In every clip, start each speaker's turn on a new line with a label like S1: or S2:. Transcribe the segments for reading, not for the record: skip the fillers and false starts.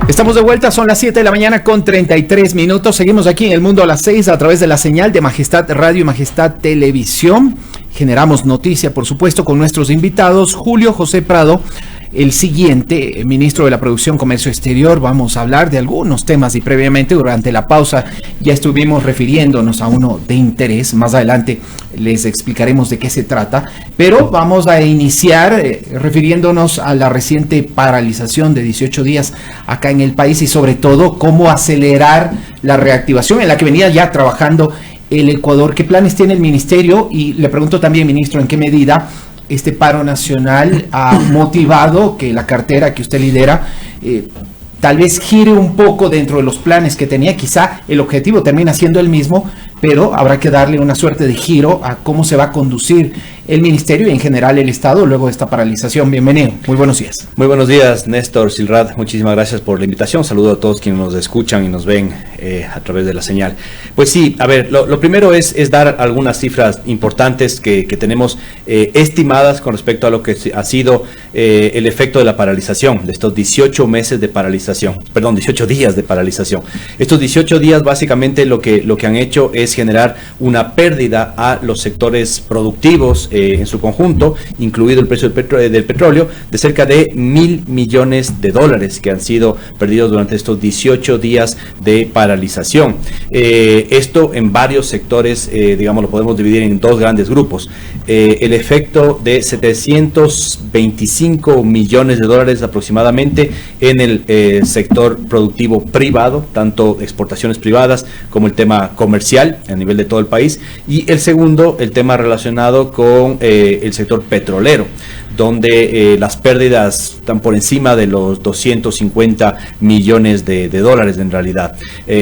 S1: Estamos de vuelta, son las 7 de la mañana con 33 minutos. Seguimos aquí en El Mundo a las 6 a través de la señal de Majestad Radio y Majestad Televisión. Generamos noticia, por supuesto, con nuestros invitados. Julio José Prado, el siguiente, ministro de la Producción, Comercio Exterior. Vamos a hablar de algunos temas y previamente, durante la pausa, ya estuvimos refiriéndonos a uno de interés. Más adelante les explicaremos de qué se trata, pero vamos a iniciar refiriéndonos a la reciente paralización de 18 días acá en el país y sobre todo cómo acelerar la reactivación en la que venía ya trabajando el Ecuador. ¿Qué planes tiene el ministerio? Y le pregunto también, ministro, ¿en qué medida este paro nacional ha motivado que la cartera que usted lidera tal vez gire un poco dentro de los planes que tenía? Quizá el objetivo termina siendo el mismo, pero habrá que darle una suerte de giro a cómo se va a conducir el ministerio y en general el Estado luego de esta paralización. Bienvenido, muy buenos días.
S2: Muy buenos días, Néstor Silrad, muchísimas gracias por la invitación. Saludo a todos quienes nos escuchan y nos ven a través de la señal. Pues sí, a ver, lo primero es dar algunas cifras importantes que tenemos estimadas con respecto a lo que ha sido el efecto de la paralización, de estos 18 meses de paralización, 18 días de paralización. Estos 18 días básicamente lo que han hecho es generar una pérdida a los sectores productivos en su conjunto, incluido el precio del petróleo, de cerca de $1.000 millones que han sido perdidos durante estos 18 días de paralización. Esto en varios sectores, digamos, lo podemos dividir en dos grandes grupos. El efecto de $725 millones aproximadamente en el sector productivo privado, tanto exportaciones privadas como el tema comercial a nivel de todo el país, y el segundo, el tema relacionado con el sector petrolero, donde las pérdidas están por encima de los $250 millones en realidad.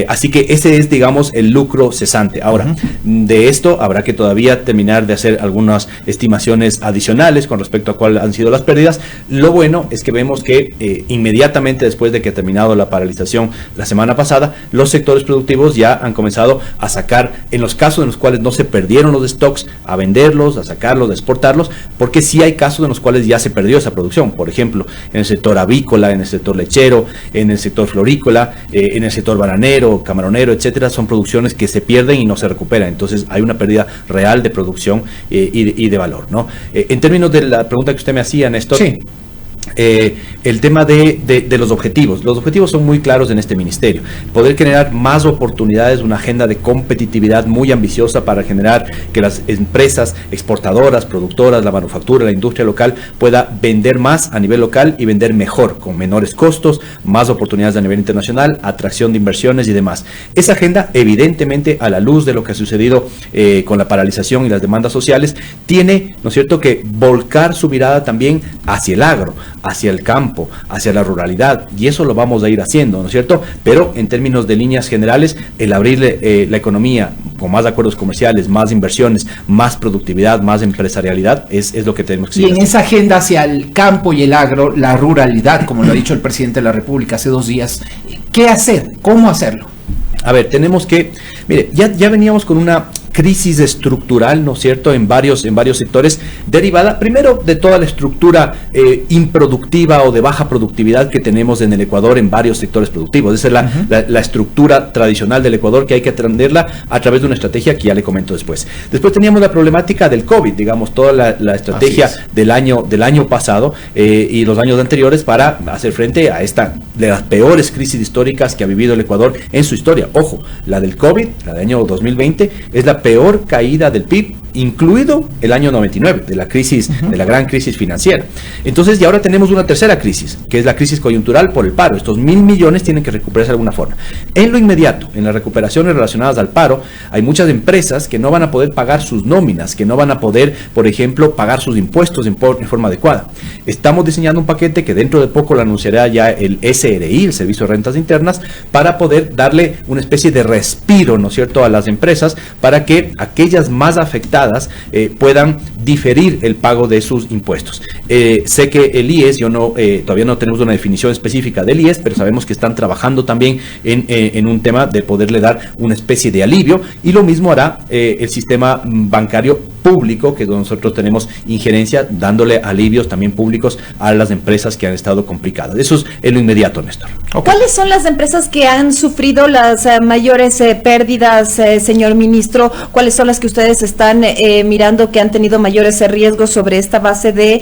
S2: Así que ese es, digamos, el lucro cesante. Ahora, de esto habrá que todavía terminar de hacer algunas estimaciones adicionales con respecto a cuáles han sido las pérdidas. Lo bueno es que vemos que inmediatamente después de que ha terminado la paralización la semana pasada, los sectores productivos ya han comenzado a sacar, en los casos en los cuales no se perdieron los stocks, a venderlos, a sacarlos, a exportarlos, porque sí hay casos en los cuales ya se perdió esa producción. Por ejemplo, en el sector avícola, en el sector lechero, en el sector florícola, en el sector bananero, camaronero, etcétera. Son producciones que se pierden y no se recuperan. Entonces hay una pérdida real de producción y de valor, ¿no? En términos de la pregunta que usted me hacía, Néstor. Sí. El tema de los objetivos. Los objetivos son muy claros en este ministerio. Poder generar más oportunidades, una agenda de competitividad muy ambiciosa para generar que las empresas exportadoras, productoras, la manufactura, la industria local pueda vender más a nivel local y vender mejor, con menores costos, más oportunidades a nivel internacional, atracción de inversiones y demás. Esa agenda, evidentemente, a la luz de lo que ha sucedido con la paralización y las demandas sociales, tiene, ¿no es cierto?, que volcar su mirada también hacia el agro, hacia el campo, hacia la ruralidad, y eso lo vamos a ir haciendo, ¿no es cierto? Pero en términos de líneas generales, el abrirle la economía con más acuerdos comerciales, más inversiones, más productividad, más empresarialidad, es lo que tenemos que seguir.
S1: Y en esa agenda hacia el campo y el agro, la ruralidad, como lo ha dicho el presidente de la República hace 2 días, ¿qué hacer? ¿Cómo hacerlo?
S2: A ver, tenemos que, mire, ya veníamos con una crisis estructural, ¿no es cierto?, en varios sectores, derivada primero de toda la estructura improductiva o de baja productividad que tenemos en el Ecuador en varios sectores productivos. Esa es la estructura tradicional del Ecuador, que hay que atenderla a través de una estrategia que ya le comento después. Después teníamos la problemática del COVID, digamos, toda la estrategia del año pasado y los años anteriores para hacer frente a esta de las peores crisis históricas que ha vivido el Ecuador en su historia. Ojo, la del COVID, la del año 2020, es la peor caída del PIB, incluido el año 99, de la crisis, de la gran crisis financiera. Entonces, y ahora tenemos una tercera crisis, que es la crisis coyuntural por el paro. Estos 1.000 millones tienen que recuperarse de alguna forma. En lo inmediato, en las recuperaciones relacionadas al paro, hay muchas empresas que no van a poder pagar sus nóminas, que no van a poder, por ejemplo, pagar sus impuestos en forma adecuada. Estamos diseñando un paquete que dentro de poco lo anunciará ya el SRI, el Servicio de Rentas Internas, para poder darle una especie de respiro, ¿no es cierto?, a las empresas, para que aquellas más afectadas puedan diferir el pago de sus impuestos. Sé que el IES, todavía no tenemos una definición específica del IES, pero sabemos que están trabajando también en un tema de poderle dar una especie de alivio, y lo mismo hará el sistema bancario público, que nosotros tenemos injerencia, dándole alivios también públicos a las empresas que han estado complicadas. Eso es en lo inmediato, Néstor.
S3: Okay. ¿Cuáles son las empresas que han sufrido las mayores pérdidas, señor ministro? ¿Cuáles son las que ustedes están mirando que han tenido mayores riesgos sobre esta base de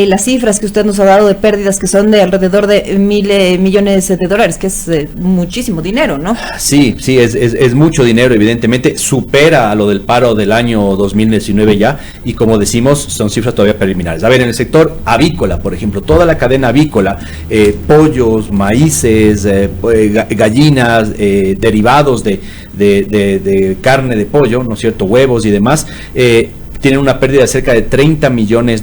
S3: las cifras que usted nos ha dado de pérdidas, que son de alrededor de $1,000 millones, que es muchísimo dinero, ¿no?
S2: Sí, es mucho dinero, evidentemente, supera a lo del paro del año 2019 ya, y como decimos, son cifras todavía preliminares. A ver, en el sector avícola, por ejemplo, toda la cadena avícola, pollos, maíces, gallinas, derivados de carne de pollo, ¿no es cierto?, huevos y demás, tienen una pérdida de cerca de $30 millones.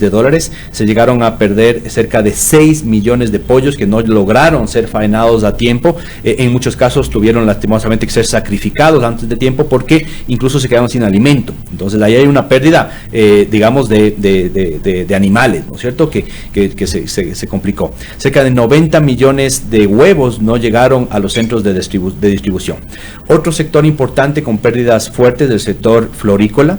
S2: Se llegaron a perder cerca de 6 millones de pollos que no lograron ser faenados a tiempo. En muchos casos tuvieron lastimosamente que ser sacrificados antes de tiempo, porque incluso se quedaron sin alimento. Entonces ahí hay una pérdida, digamos, de animales, ¿no es cierto?, que se complicó. Cerca de 90 millones de huevos no llegaron a los centros de distribución. Otro sector importante con pérdidas fuertes del sector florícola,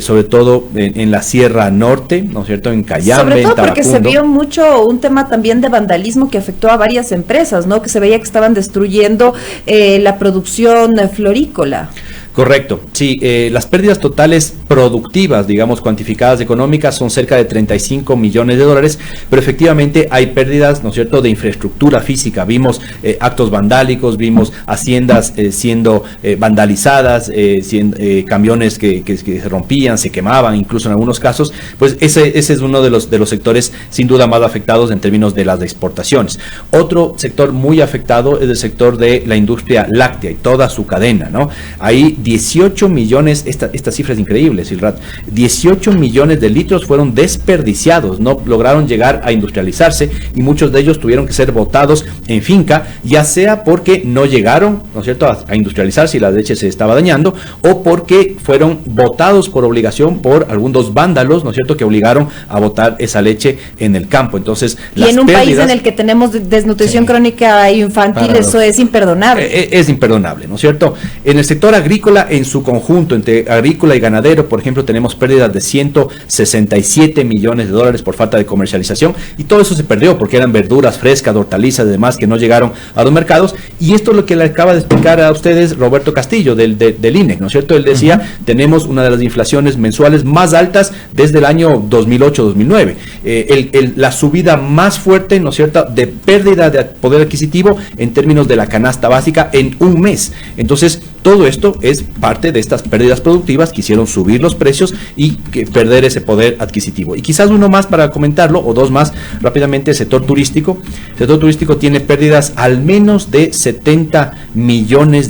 S2: sobre todo en la Sierra Norte, ¿no es cierto?, en Cayambe,
S3: sobre todo
S2: en Taracundo.
S3: Porque se vio mucho un tema también de vandalismo que afectó a varias empresas, ¿no?, que se veía que estaban destruyendo la producción florícola.
S2: Correcto, sí, las pérdidas totales productivas, digamos, cuantificadas económicas, son cerca de $35 millones, pero efectivamente hay pérdidas, ¿no es cierto?, de infraestructura física. Vimos actos vandálicos, vimos haciendas siendo vandalizadas, camiones que se rompían, se quemaban, incluso en algunos casos. Pues ese es uno de los sectores sin duda más afectados en términos de las exportaciones. Otro sector muy afectado es el sector de la industria láctea y toda su cadena, ¿no? Ahí 18 millones, esta cifra es increíble, Silrat, 18 millones de litros fueron desperdiciados, no lograron llegar a industrializarse, y muchos de ellos tuvieron que ser botados en finca, ya sea porque no llegaron, ¿no es cierto?, a industrializarse y la leche se estaba dañando, o porque fueron botados por obligación por algunos vándalos, ¿no es cierto?, que obligaron a botar esa leche en el campo. Entonces,
S3: y en un país en el que tenemos desnutrición crónica e infantil, eso es imperdonable.
S2: Es imperdonable, ¿no es cierto? En el sector agrícola en su conjunto, entre agrícola y ganadero, por ejemplo, tenemos pérdidas de $167 millones por falta de comercialización, y todo eso se perdió porque eran verduras frescas, hortalizas y demás que no llegaron a los mercados. Y esto es lo que le acaba de explicar a ustedes Roberto Castillo del INE, ¿no es cierto? Él decía, tenemos una de las inflaciones mensuales más altas desde el año 2008-2009, la subida más fuerte, ¿no es cierto?, de pérdida de poder adquisitivo en términos de la canasta básica en un mes. Entonces, todo esto es parte de estas pérdidas productivas que hicieron subir los precios y perder ese poder adquisitivo. Y quizás uno más para comentarlo, o dos más rápidamente: el sector turístico. El sector turístico tiene pérdidas al menos de $70 millones,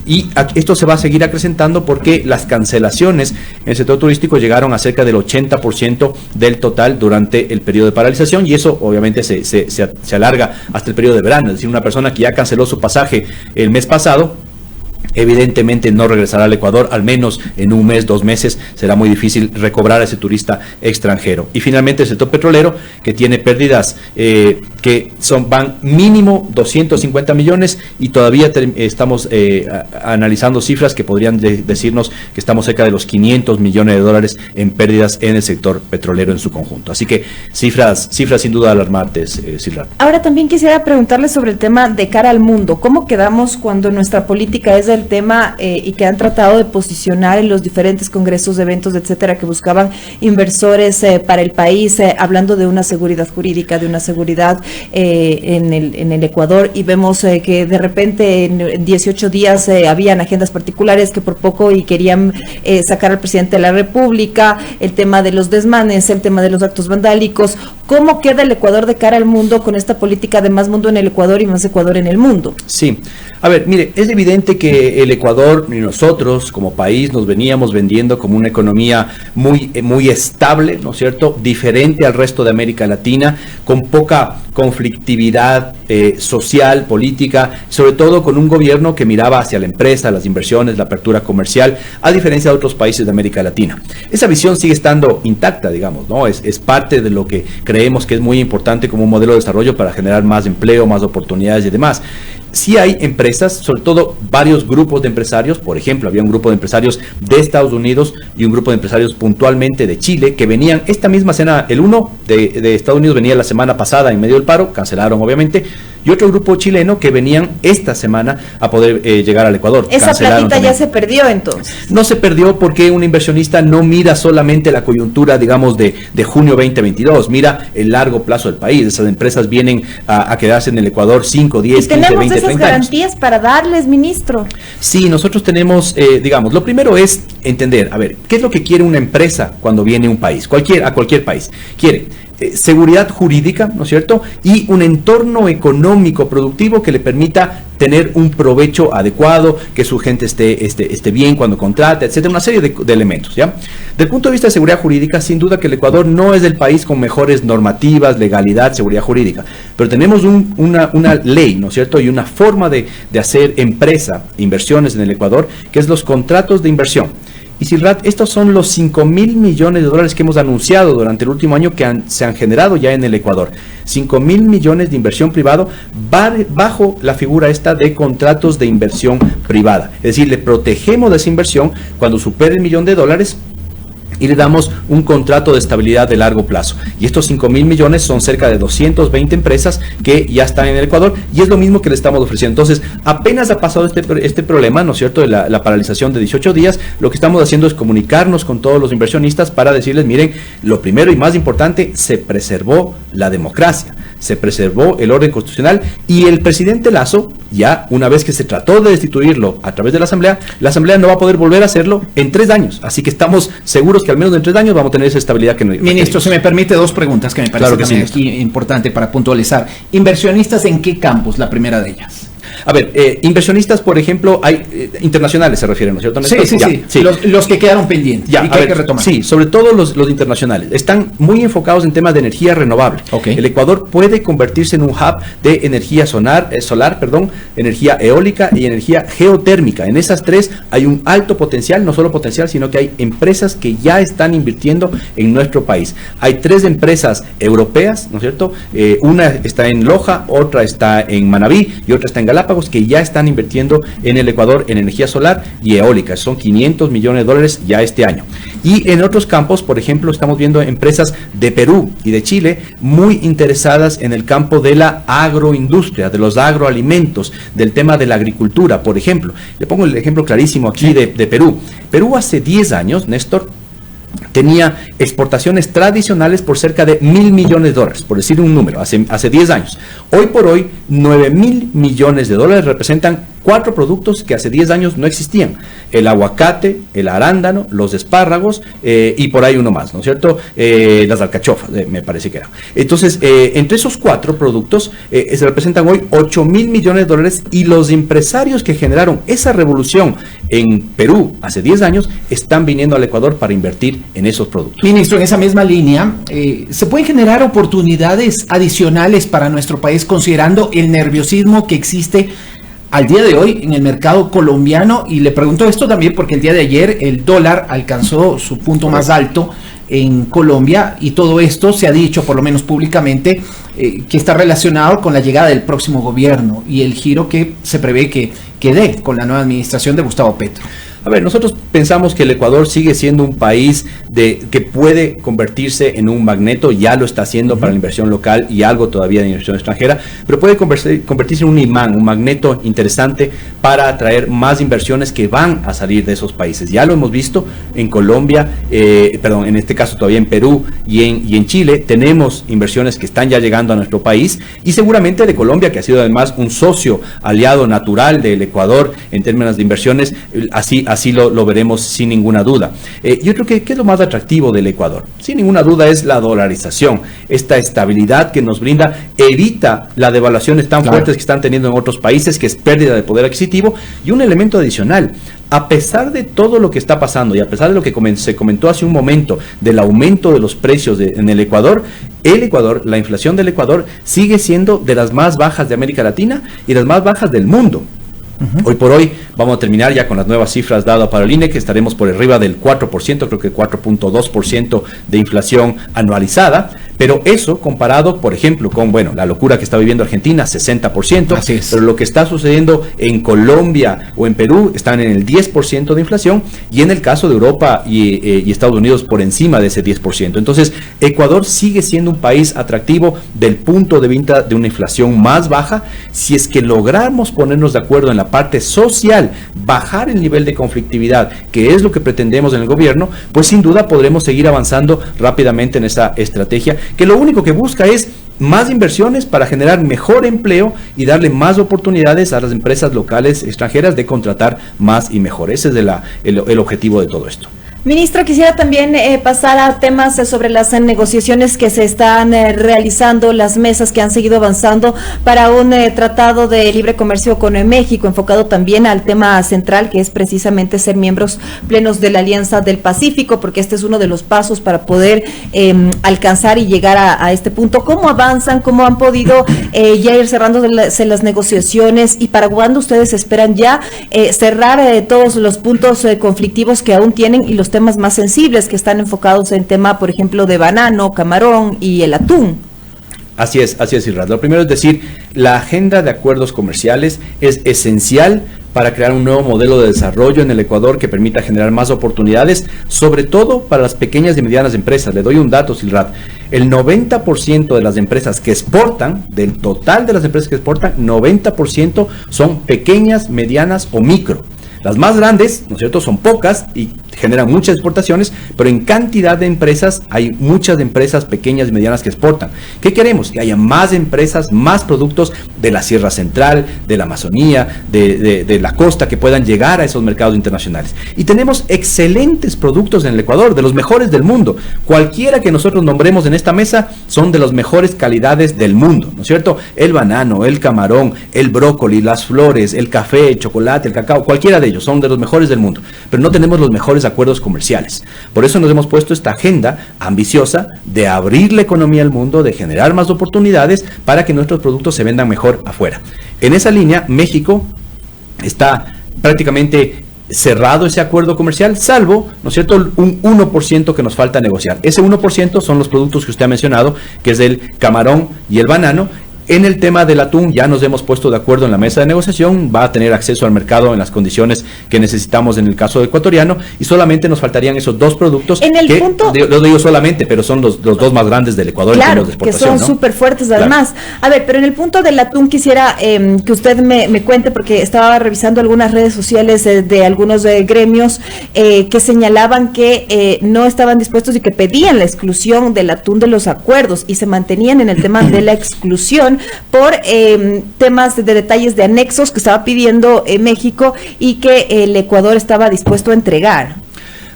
S2: y esto se va a seguir acrecentando porque las cancelaciones en el sector turístico llegaron a cerca del 80% del total durante el periodo de paralización, y eso obviamente se alarga hasta el periodo de verano. Es decir, una persona que ya canceló su pasaje el mes pasado, evidentemente no regresará al Ecuador, al menos en un mes, 2 meses, será muy difícil recobrar a ese turista extranjero. Y finalmente el sector petrolero, que tiene pérdidas que van mínimo 250 millones, y todavía estamos analizando cifras que podrían decirnos que estamos cerca de los $500 millones en pérdidas en el sector petrolero en su conjunto. Así que cifras sin duda alarmantes, Silrat.
S3: Ahora también quisiera preguntarle sobre el tema de cara al mundo. ¿Cómo quedamos cuando nuestra política es el tema y que han tratado de posicionar en los diferentes congresos, eventos, etcétera, que buscaban inversores para el país, hablando de una seguridad jurídica, de una seguridad en el Ecuador, y vemos que de repente en 18 días habían agendas particulares que por poco y querían sacar al presidente de la República, el tema de los desmanes, el tema de los actos vandálicos? ¿Cómo queda el Ecuador de cara al mundo con esta política de más mundo en el Ecuador y más Ecuador en el mundo?
S2: Sí, a ver, mire, es evidente que el Ecuador y nosotros como país nos veníamos vendiendo como una economía muy estable, ¿no es cierto?, diferente al resto de América Latina, con poca conflictividad social, política, sobre todo con un gobierno que miraba hacia la empresa, las inversiones, la apertura comercial, a diferencia de otros países de América Latina. Esa visión sigue estando intacta, digamos, ¿no? Es parte de lo que creemos que es muy importante como un modelo de desarrollo para generar más empleo, más oportunidades y demás. Sí hay empresas, sobre todo varios grupos de empresarios, por ejemplo, había un grupo de empresarios de Estados Unidos y un grupo de empresarios puntualmente de Chile que venían esta misma semana, el uno de Estados Unidos venía la semana pasada en medio del paro, cancelaron obviamente, y otro grupo chileno que venían esta semana a poder llegar al Ecuador.
S3: Esa platita ya se perdió entonces.
S2: No se perdió porque un inversionista no mira solamente la coyuntura, digamos, de junio 2022, mira el largo plazo del país. Esas empresas vienen a quedarse en el Ecuador 5, 10, 15, 20, 30 años.
S3: ¿Tenemos esas garantías para darles, ministro?
S2: Sí, nosotros tenemos, digamos, lo primero es entender, a ver, ¿qué es lo que quiere una empresa cuando viene a un país? A cualquier país. Quiere seguridad jurídica, ¿no es cierto? Y un entorno económico productivo que le permita tener un provecho adecuado, que su gente esté bien cuando contrata, etcétera, una serie de elementos, ¿ya? Del punto de vista de seguridad jurídica, sin duda que el Ecuador no es el país con mejores normativas, legalidad, seguridad jurídica, pero tenemos una ley, ¿no es cierto? Y una forma de hacer empresa, inversiones en el Ecuador, que es los contratos de inversión. Y Silrat, estos son los 5.000 millones de dólares que hemos anunciado durante el último año que se han generado ya en el Ecuador. 5.000 millones de inversión privada bajo la figura esta de contratos de inversión privada. Es decir, le protegemos de esa inversión cuando supere el $1.000.000 y le damos un contrato de estabilidad de largo plazo. Y estos 5.000 millones son cerca de 220 empresas que ya están en el Ecuador y es lo mismo que le estamos ofreciendo. Entonces, apenas ha pasado este problema, ¿no es cierto?, de la paralización de 18 días, lo que estamos haciendo es comunicarnos con todos los inversionistas para decirles, miren, lo primero y más importante, se preservó la democracia, se preservó el orden constitucional y el presidente Lasso, ya una vez que se trató de destituirlo a través de la Asamblea no va a poder volver a hacerlo en 3 años. Así que estamos seguros que al menos en 3 años vamos a tener esa estabilidad que nos...
S1: Ministro, si me permite 2 preguntas que me parece claro también aquí importante para puntualizar. ¿Inversionistas en qué campos? La primera de ellas.
S2: A ver, inversionistas, por ejemplo, hay internacionales se refieren, ¿no es cierto?
S1: Sí. Los que quedaron pendientes
S2: y que hay que retomar. Sí, sobre todo los internacionales. Están muy enfocados en temas de energía renovable.
S1: Okay.
S2: El Ecuador puede convertirse en un hub de energía solar, energía eólica y energía geotérmica. En esas 3 hay un alto potencial, no solo potencial, sino que hay empresas que ya están invirtiendo en nuestro país. Hay 3 empresas europeas, ¿no es cierto? Una está en Loja, otra está en Manabí y otra está en Galápagos, que ya están invirtiendo en el Ecuador en energía solar y eólica. Son $500 millones ya este año. Y en otros campos, por ejemplo, estamos viendo empresas de Perú y de Chile muy interesadas en el campo de la agroindustria, de los agroalimentos, del tema de la agricultura, por ejemplo. Le pongo el ejemplo clarísimo aquí de Perú. Perú hace 10 años, Néstor, tenía exportaciones tradicionales por cerca de $1.000 millones, por decir un número, hace 10 años. Hoy por hoy, $9.000 millones representan 4 productos que hace 10 años no existían: el aguacate, el arándano, los espárragos y por ahí uno más, ¿no es cierto? Las alcachofas, me parece que era. Entonces, entre esos 4 productos se representan hoy $8.000 millones y los empresarios que generaron esa revolución en Perú hace 10 años están viniendo al Ecuador para invertir en esos productos.
S1: Ministro, en esa misma línea, ¿se pueden generar oportunidades adicionales para nuestro país considerando el nerviosismo que existe al día de hoy en el mercado colombiano? Y le pregunto esto también porque el día de ayer el dólar alcanzó su punto más alto en Colombia y todo esto se ha dicho, por lo menos públicamente, que está relacionado con la llegada del próximo gobierno y el giro que se prevé que dé con la nueva administración de Gustavo Petro.
S2: A ver, nosotros pensamos que el Ecuador sigue siendo un país que puede convertirse en un magneto, ya lo está haciendo para la inversión local y algo todavía de inversión extranjera, pero puede convertirse en un imán, un magneto interesante para atraer más inversiones que van a salir de esos países. Ya lo hemos visto en Colombia, en este caso todavía en Perú y en Chile, tenemos inversiones que están ya llegando a nuestro país y seguramente de Colombia, que ha sido además un socio aliado natural del Ecuador en términos de inversiones, así así lo veremos sin ninguna duda. Yo creo que ¿qué es lo más atractivo del Ecuador? Sin ninguna duda es la dolarización, esta estabilidad que nos brinda, evita las devaluaciones tan fuertes que están teniendo en otros países, que es pérdida de poder adquisitivo, y un elemento adicional. A pesar de todo lo que está pasando y a pesar de lo que se comentó hace un momento del aumento de los precios en el Ecuador, la inflación del Ecuador sigue siendo de las más bajas de América Latina y las más bajas del mundo. Hoy por hoy vamos a terminar ya con las nuevas cifras dadas para el INE, que estaremos por arriba del 4%, creo que 4.2% de inflación anualizada, pero eso comparado, por ejemplo, con, bueno, la locura que está viviendo Argentina, 60%,
S1: Así es.
S2: pero lo que está sucediendo en Colombia o en Perú están en el 10% de inflación, y en el caso de Europa y Estados Unidos por encima de ese 10%. Entonces, Ecuador sigue siendo un país atractivo del punto de vista de una inflación más baja, si es que logramos ponernos de acuerdo en la parte social, bajar el nivel de conflictividad, que es lo que pretendemos en el gobierno, pues sin duda podremos seguir avanzando rápidamente en esa estrategia, que lo único que busca es más inversiones para generar mejor empleo y darle más oportunidades a las empresas locales extranjeras de contratar más y mejor. Ese es el objetivo de todo esto.
S3: Ministro, quisiera también pasar a temas sobre las negociaciones que se están realizando, las mesas que han seguido avanzando para un tratado de libre comercio con México, enfocado también al tema central, que es precisamente ser miembros plenos de la Alianza del Pacífico, porque este es uno de los pasos para poder alcanzar y llegar a este punto. ¿Cómo avanzan? ¿Cómo han podido ya ir cerrándose las negociaciones? ¿Y para cuándo ustedes esperan ya cerrar todos los puntos conflictivos que aún tienen y los temas más sensibles que están enfocados en tema, por ejemplo, de banano, camarón y el atún?
S2: Así es, Irra. Lo primero es decir, la agenda de acuerdos comerciales es esencial para crear un nuevo modelo de desarrollo en el Ecuador que permita generar más oportunidades, sobre todo para las pequeñas y medianas empresas. Le doy un dato, Silrat. El 90% de las empresas que exportan, del total de las empresas que exportan, 90% son pequeñas, medianas o micro. Las más grandes, ¿no es cierto?, son pocas y generan muchas exportaciones, pero en cantidad de empresas hay muchas empresas pequeñas y medianas que exportan. ¿Qué queremos? Que haya más empresas, más productos de la Sierra Central, de la Amazonía, de la costa, que puedan llegar a esos mercados internacionales. Y tenemos excelentes productos en el Ecuador, de los mejores del mundo. Cualquiera que nosotros nombremos en esta mesa son de las mejores calidades del mundo, ¿no es cierto? El banano, el camarón, el brócoli, las flores, el café, el chocolate, el cacao, cualquiera de ellos son de los mejores del mundo, pero no tenemos los mejores acuerdos comerciales. Por eso nos hemos puesto esta agenda ambiciosa de abrir la economía al mundo, de generar más oportunidades para que nuestros productos se vendan mejor afuera. En esa línea, México está prácticamente cerrado ese acuerdo comercial, salvo, ¿no es cierto?, un 1% que nos falta negociar. Ese 1% son los productos que usted ha mencionado, que es el camarón y el banano. En el tema del atún ya nos hemos puesto de acuerdo en la mesa de negociación, va a tener acceso al mercado en las condiciones que necesitamos en el caso ecuatoriano, y solamente nos faltarían esos dos productos,
S3: en el
S2: que,
S3: punto,
S2: lo digo solamente, pero son los dos más grandes del Ecuador,
S3: claro,
S2: en términos de exportación,
S3: que son súper fuertes además. Claro. A ver, pero en el punto del atún quisiera que usted me cuente, porque estaba revisando algunas redes sociales de algunos gremios que señalaban que no estaban dispuestos y que pedían la exclusión del atún de los acuerdos y se mantenían en el tema de la exclusión por temas de detalles de anexos que estaba pidiendo México y que el Ecuador estaba dispuesto a entregar.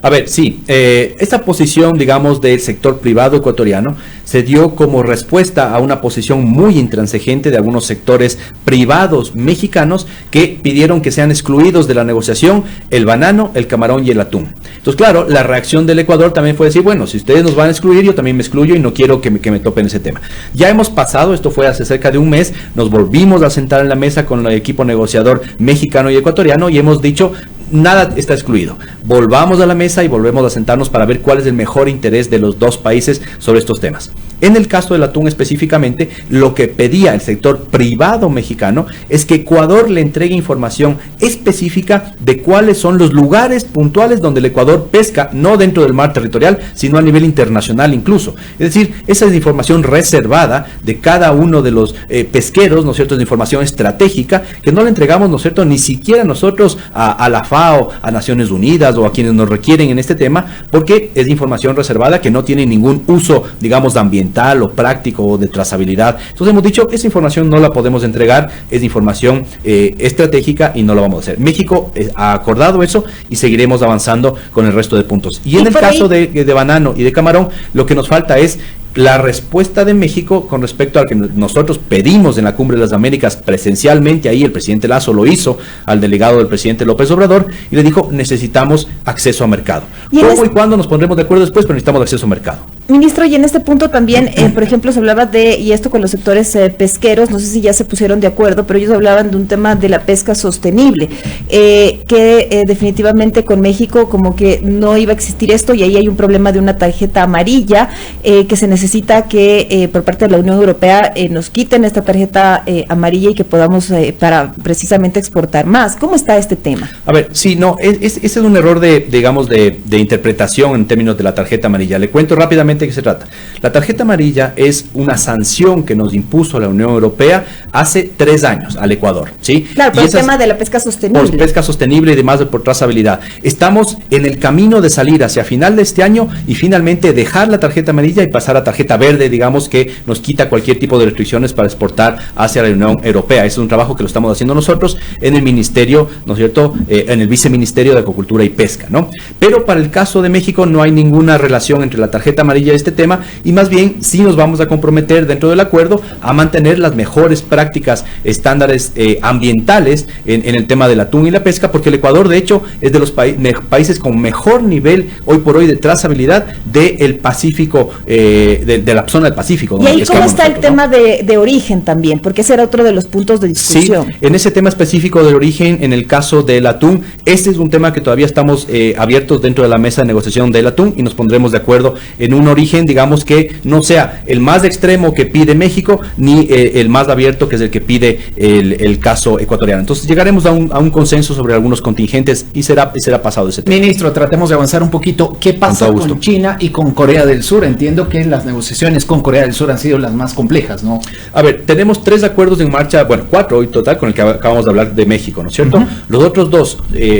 S2: A ver, sí, esta posición, digamos, del sector privado ecuatoriano se dio como respuesta a una posición muy intransigente de algunos sectores privados mexicanos que pidieron que sean excluidos de la negociación el banano, el camarón y el atún. Entonces, claro, la reacción del Ecuador también fue decir, bueno, si ustedes nos van a excluir, yo también me excluyo y no quiero que me topen ese tema. Ya hemos pasado, esto fue hace cerca de un mes, nos volvimos a sentar en la mesa con el equipo negociador mexicano y ecuatoriano y hemos dicho, nada está excluido. Volvamos a la mesa y volvemos a sentarnos para ver cuál es el mejor interés de los dos países sobre estos temas. En el caso del atún específicamente, lo que pedía el sector privado mexicano es que Ecuador le entregue información específica de cuáles son los lugares puntuales donde el Ecuador pesca, no dentro del mar territorial, sino a nivel internacional incluso. Es decir, esa es información reservada de cada uno de los pesqueros, ¿no es cierto? Es información estratégica que no le entregamos, ¿no es cierto?, ni siquiera nosotros a la FAO, a Naciones Unidas o a quienes nos requieren en este tema, porque es información reservada que no tiene ningún uso, digamos, ambiental ambiental o práctico o de trazabilidad. Entonces hemos dicho, esa información no la podemos entregar, es información estratégica y no lo vamos a hacer. México ha acordado eso y seguiremos avanzando con el resto de puntos. Y en el caso de banano y de camarón, lo que nos falta es la respuesta de México con respecto al que nosotros pedimos en la Cumbre de las Américas presencialmente. Ahí el presidente Lasso lo hizo al delegado del presidente López Obrador y le dijo, necesitamos acceso a mercado. ¿Cómo y cuándo nos pondremos de acuerdo después? Pero necesitamos acceso a mercado.
S3: Ministro, y en este punto también, por ejemplo, se hablaba y esto con los sectores pesqueros, no sé si ya se pusieron de acuerdo, pero ellos hablaban de un tema de la pesca sostenible, que definitivamente con México como que no iba a existir esto, y ahí hay un problema de una tarjeta amarilla, que se necesita que por parte de la Unión Europea nos quiten esta tarjeta amarilla y que podamos para precisamente exportar más. ¿Cómo está este tema?
S2: A ver, sí, no, ese es un error de interpretación en términos de la tarjeta amarilla. Le cuento rápidamente de qué se trata. La tarjeta amarilla es una sanción que nos impuso la Unión Europea hace 3 años al Ecuador, ¿sí?
S3: Claro, por el tema de la pesca sostenible.
S2: Por pesca sostenible y demás, por trazabilidad. Estamos en el camino de salir hacia final de este año y finalmente dejar la tarjeta amarilla y pasar a tarjeta verde, digamos, que nos quita cualquier tipo de restricciones para exportar hacia la Unión Europea. Ese es un trabajo que lo estamos haciendo nosotros en el ministerio, ¿no es cierto?, en el viceministerio de Acuicultura y Pesca, ¿no? Pero para el caso de México no hay ninguna relación entre la tarjeta amarilla y este tema, y más bien sí nos vamos a comprometer dentro del acuerdo a mantener las mejores prácticas, estándares ambientales en el tema del atún y la pesca, porque el Ecuador de hecho es de los países con mejor nivel hoy por hoy de trazabilidad del Pacífico, de la zona del Pacífico.
S3: Y ahí cómo está el tema de origen también, porque ese era otro de los puntos de discusión.
S2: Sí, en ese tema específico del origen, en el caso del atún, este es un tema que todavía estamos abiertos dentro de la mesa de negociación del atún y nos pondremos de acuerdo en un origen, digamos, que no sea el más extremo que pide México, ni el más abierto, que es el que pide el caso ecuatoriano. Entonces llegaremos a un consenso sobre algunos contingentes y será pasado ese tema.
S1: Ministro, tratemos de avanzar un poquito. ¿Qué pasa con China y con Corea del Sur? Entiendo que las negociaciones con Corea del Sur han sido las más complejas, ¿no?
S2: A ver, tenemos 3 acuerdos en marcha, bueno, 4 hoy total, con el que acabamos de hablar de México, ¿no es cierto? Los otros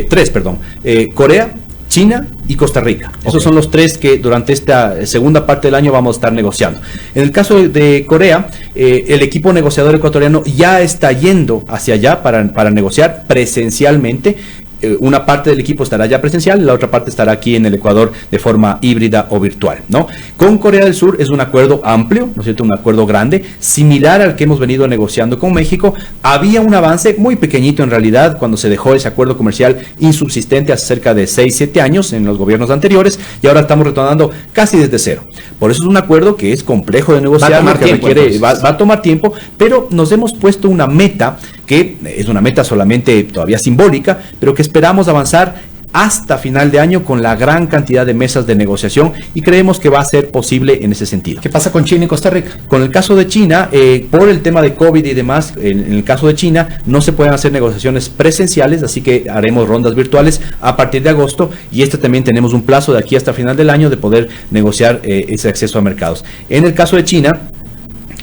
S2: 3, Corea, China y Costa Rica. Esos son los 3 que durante esta segunda parte del año vamos a estar negociando. En el caso de Corea, el equipo negociador ecuatoriano ya está yendo hacia allá para negociar presencialmente. Una parte del equipo estará ya presencial, la otra parte estará aquí en el Ecuador de forma híbrida o virtual, ¿no? Con Corea del Sur es un acuerdo amplio, ¿no es cierto?, un acuerdo grande, similar al que hemos venido negociando con México. Había un avance muy pequeñito en realidad cuando se dejó ese acuerdo comercial insubsistente hace cerca de 6-7 años en los gobiernos anteriores, y ahora estamos retornando casi desde cero. Por eso es un acuerdo que es complejo de negociar, va a tomar tiempo, pero nos hemos puesto una meta que es una meta solamente todavía simbólica, pero que esperamos avanzar hasta final de año con la gran cantidad de mesas de negociación, y creemos que va a ser posible en ese sentido.
S1: ¿Qué pasa con China y Costa Rica?
S2: Con el caso de China, por el tema de COVID y demás, en el caso de China no se pueden hacer negociaciones presenciales, así que haremos rondas virtuales a partir de agosto, y también tenemos un plazo de aquí hasta final del año de poder negociar ese acceso a mercados. En el caso de China,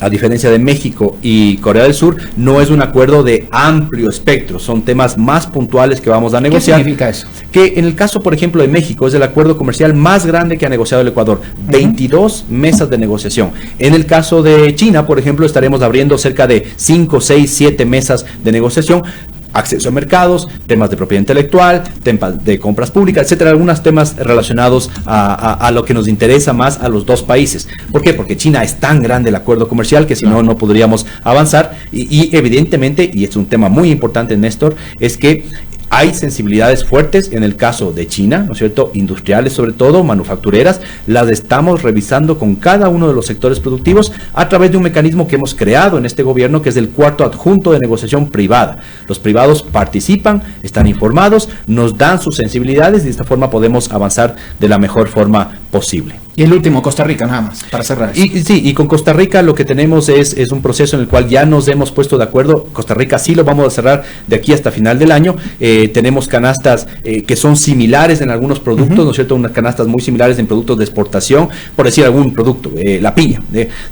S2: a diferencia de México y Corea del Sur, no es un acuerdo de amplio espectro, son temas más puntuales que vamos a negociar.
S1: ¿Qué significa eso?
S2: Que en el caso, por ejemplo, de México, es el acuerdo comercial más grande que ha negociado el Ecuador, 22 mesas de negociación. En el caso de China, por ejemplo, estaremos abriendo cerca de 5, 6, 7 mesas de negociación. Acceso a mercados, temas de propiedad intelectual, temas de compras públicas, etcétera, algunos temas relacionados a lo que nos interesa más a los 2 países. ¿Por qué? Porque China es tan grande el acuerdo comercial que si no podríamos avanzar, y evidentemente, y es un tema muy importante, Néstor, es que hay sensibilidades fuertes en el caso de China, ¿no es cierto?, industriales sobre todo, manufactureras. Las estamos revisando con cada uno de los sectores productivos a través de un mecanismo que hemos creado en este gobierno, que es el cuarto adjunto de negociación privada. Los privados participan, están informados, nos dan sus sensibilidades, y de esta forma podemos avanzar de la mejor forma posible.
S1: Y el último, Costa Rica, nada más, para cerrar.
S2: Y con Costa Rica lo que tenemos es un proceso en el cual ya nos hemos puesto de acuerdo. Costa Rica sí lo vamos a cerrar de aquí hasta final del año. Tenemos canastas que son similares en algunos productos, ¿no es cierto? Unas canastas muy similares en productos de exportación, por decir algún producto, la piña.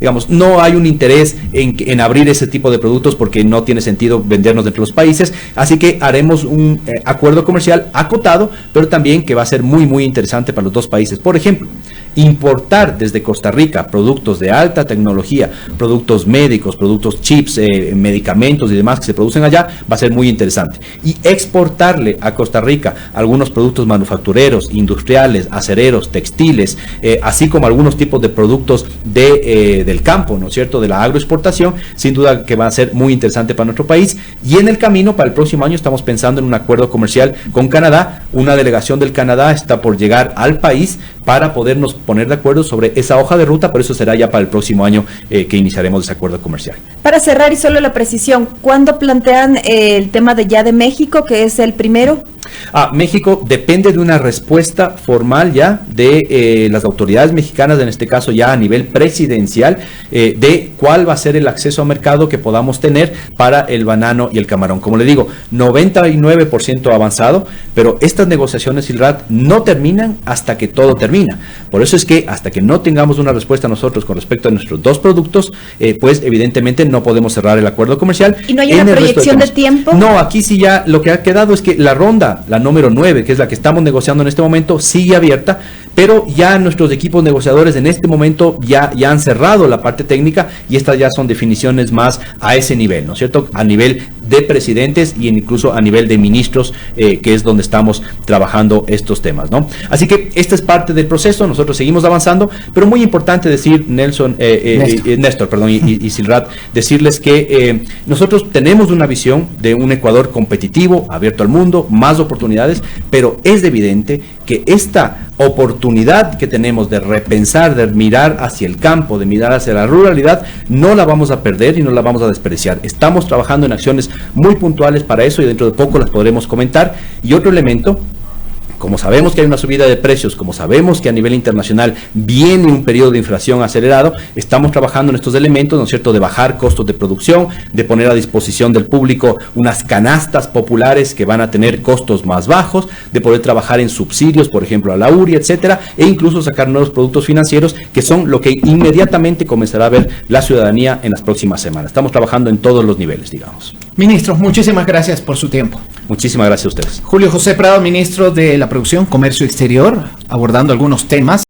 S2: Digamos, no hay un interés en abrir ese tipo de productos porque no tiene sentido vendernos entre los países, así que haremos un acuerdo comercial acotado, pero también que va a ser muy, muy interesante para los 2 países. Por ejemplo, importar desde Costa Rica productos de alta tecnología, productos médicos, productos chips, medicamentos y demás que se producen allá, va a ser muy interesante. Y exportarle a Costa Rica algunos productos manufactureros, industriales, acereros, textiles, así como algunos tipos de productos del campo, ¿no es cierto?, de la agroexportación, sin duda que va a ser muy interesante para nuestro país. Y en el camino, para el próximo año, estamos pensando en un acuerdo comercial con Canadá. Una delegación del Canadá está por llegar al país para podernos poner de acuerdo sobre esa hoja de ruta, pero eso será ya para el próximo año que iniciaremos ese acuerdo comercial.
S3: Para cerrar y solo la precisión, ¿cuándo plantean el tema de México, que es el primero?
S2: México depende de una respuesta formal ya de las autoridades mexicanas, en este caso ya a nivel presidencial, de cuál va a ser el acceso a mercado que podamos tener para el banano y el camarón. Como le digo, 99% avanzado, pero estas negociaciones, Silrat, no terminan hasta que todo termina. Por eso es que hasta que no tengamos una respuesta nosotros con respecto a nuestros dos productos, pues evidentemente no podemos cerrar el acuerdo comercial.
S3: ¿Y no hay una proyección de tiempo?
S2: No, aquí sí ya lo que ha quedado es que la ronda, la número 9, que es la que estamos negociando en este momento, sigue abierta, pero ya nuestros equipos negociadores en este momento ya han cerrado la parte técnica y estas ya son definiciones más a ese nivel, ¿no es cierto? A nivel de presidentes y incluso a nivel de ministros, que es donde estamos trabajando estos temas, ¿no? Así que esta es parte del proceso, nosotros seguimos avanzando, pero muy importante decir, Néstor, y Silrat, decirles que nosotros tenemos una visión de un Ecuador competitivo, abierto al mundo, más oportunidades, pero es evidente que esta oportunidad que tenemos de repensar, de mirar hacia el campo, de mirar hacia la ruralidad, no la vamos a perder y no la vamos a desperdiciar. Estamos trabajando en acciones muy puntuales para eso y dentro de poco las podremos comentar. Y otro elemento, como sabemos que hay una subida de precios, como sabemos que a nivel internacional viene un periodo de inflación acelerado, estamos trabajando en estos elementos, ¿no es cierto?, de bajar costos de producción, de poner a disposición del público unas canastas populares que van a tener costos más bajos, de poder trabajar en subsidios, por ejemplo, a la URI, etcétera, e incluso sacar nuevos productos financieros, que son lo que inmediatamente comenzará a ver la ciudadanía en las próximas semanas. Estamos trabajando en todos los niveles, digamos.
S1: Ministro, muchísimas gracias por su tiempo.
S2: Muchísimas gracias a ustedes.
S1: Julio José Prado, ministro de la Producción, Comercio Exterior, abordando algunos temas.